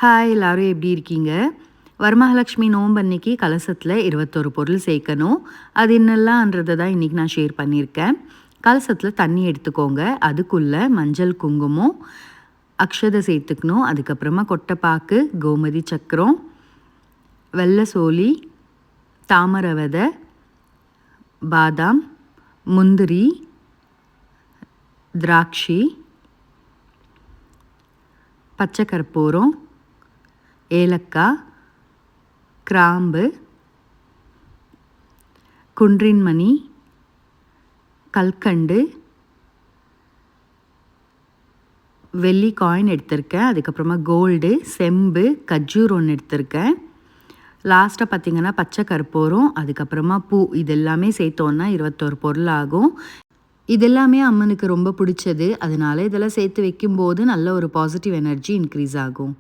Hi எல்லாரும் எப்படி இருக்கீங்க? வரமகாலட்சுமி நோன்பு அன்னைக்கு கலசத்தில் 21 பொருள் சேர்க்கணும். அது என்னெல்லாம்ன்றதை தான் இன்றைக்கி நான் ஷேர் பண்ணியிருக்கேன். கலசத்தில் தண்ணி எடுத்துக்கோங்க. அதுக்குள்ளே மஞ்சள் குங்குமம், அக்ஷதை சேர்த்துக்கணும். அதுக்கப்புறமா கொட்டைப்பாக்கு, கோமதி சக்கரம், வெள்ளை சோளி, தாமரை விதை, பாதாம், முந்திரி, திராட்சை, பச்சை கற்பூரம், ஏலக்காய், கிராம்பு, குன்றின்மணி, கல்கண்டு, வெள்ளி காயின் எடுத்திருக்கேன். அதுக்கப்புறமா கோல்டு, செம்பு, கஜ்ஜூர் ஒன்று எடுத்திருக்கேன். லாஸ்ட்டாக பார்த்திங்கன்னா பச்சை கற்பூரம், அதுக்கப்புறமா பூ, இது எல்லாமே சேர்த்தோன்னா 21 பொருள் ஆகும். இதெல்லாமே அம்மனுக்கு ரொம்ப பிடிச்சது. அதனால இதெல்லாம் சேர்த்து வைக்கும்போது நல்ல ஒரு பாசிட்டிவ் எனர்ஜி இன்க்ரீஸ் ஆகும்.